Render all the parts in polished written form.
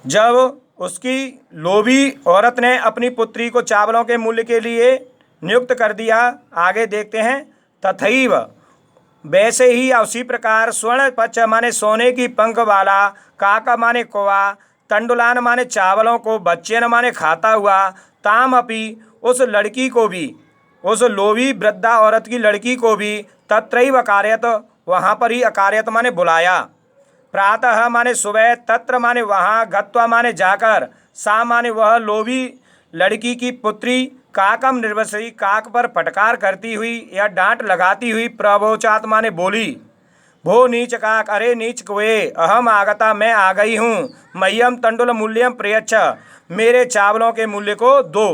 जब उसकी लोभी औरत ने अपनी पुत्री को चावलों के मूल्य के लिए नियुक्त कर दिया, आगे देखते हैं, तथैव वैसे ही या उसी प्रकार स्वर्ण पक्ष माने सोने की पंख वाला, काक माने कौवा, तंडुलान माने चावलों को, बच्चेन माने खाता हुआ, ताम अपी उस लड़की को भी, उस लोभी वृद्धा औरत की लड़की को भी, तत्रैव अकार्यत वहाँ पर ही अकार्यत माने बुलाया, प्रातः माने सुबह, तत्र माने वहाँ, गत्वा माने जाकर, सा माने वह लोभी लड़की की पुत्री, काकम निर्वसी काक पर फटकार करती हुई या डांट लगाती हुई, प्रवोचात माने बोली, भो नीच काक, अरे नीच कुए, अहम आगता मैं आ गई हूँ, मह्यम तंडुल मूल्यम प्रयच्छ, मेरे चावलों के मूल्य को दो।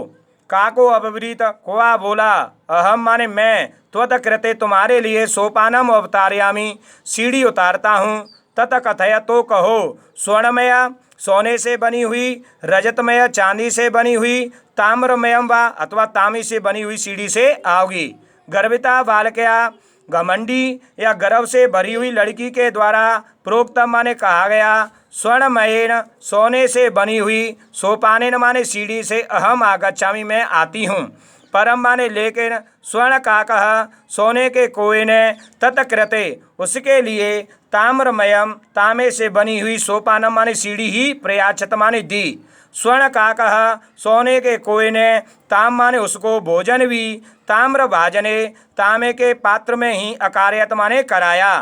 काको अब्रीत, कौवा बोला, अहम माने मैं, त्वत कृते तुम्हारे लिए, सोपानम अवतारयामी सीढ़ी उतारता हूँ, तत कथय तो कहो, स्वर्णमय सोने से बनी हुई, रजतमय चांदी से बनी हुई, ताम्रमयम वा अथवा तांबे से बनी हुई सीढ़ी से आओगी। गर्विता बालकया घमंडी या गर्व से भरी हुई लड़की के द्वारा प्रोक्तम माने कहा गया, स्वर्णमयेन सोने से बनी हुई, सोपानेन माने सीढ़ी से, अहम आगच्छामि मैं आती हूँ, परम माने लेकिन, स्वर्ण काकः सोने के कोए ने, तत्कृते उसके लिए, ताम्रमयम तांबे से बनी हुई, सोपानम माने सीढ़ी ही, प्रयाच्छत माने दी, स्वर्ण काकः सोने के कोए ने, ताम माने उसको, भोजन भी, ताम्र भाजने तांबे के पात्र में ही, अकार्यत माने कराया।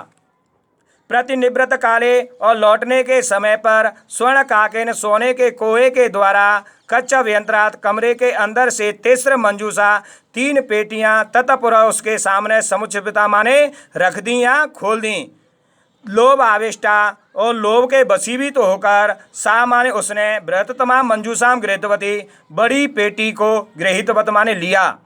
प्रतिनिवृत्त काले और लौटने के समय पर, स्वर्ण काके ने सोने के कोए के द्वारा, कच्चा व्यंत्रात कमरे के अंदर से, तिस्र मंजूषा 3 पेटियां, ततपुरा उसके सामने, समुचिता माने रख दी या खोल दी, लोभ आविष्टा और लोभ के वशीभूत तो होकर, सा माने उसने, बृहत्तमा मंजूषाम गृहीतवती बड़ी पेटी को, गृहीतवत माने लिया,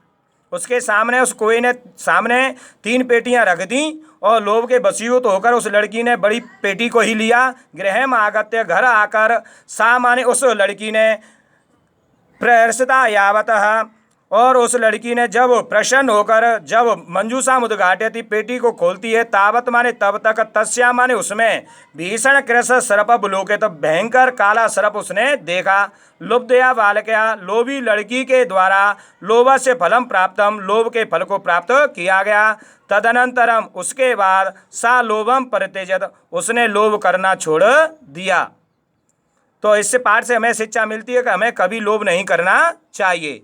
उसके सामने उस कोई ने सामने 3 पेटियां रख दी और लोभ के वशीभूत तो होकर उस लड़की ने बड़ी पेटी को ही लिया। गृहम आगत्य घर आकर, सा माने उस लड़की ने, प्रहर्षता यावतः और उस लड़की ने जब प्रसन्न होकर, जब मंजूषा उद्घाटयति पेटी को खोलती है, तावत माने तब तक, तस्या माने उसमें, भीषण कृश सर्प बुलोके तो भयंकर काला सर्प उसने देखा। लुब्धया बालकया लोभी लड़की के द्वारा, लोभ से फलम प्राप्तम लोभ के फल को प्राप्त किया गया। तदनंतरम उसके बाद, सा लोभम परित्यजत उसने लोभ करना छोड़ दिया। तो इससे पाठ से हमें शिक्षा मिलती है कि हमें कभी लोभ नहीं करना चाहिए।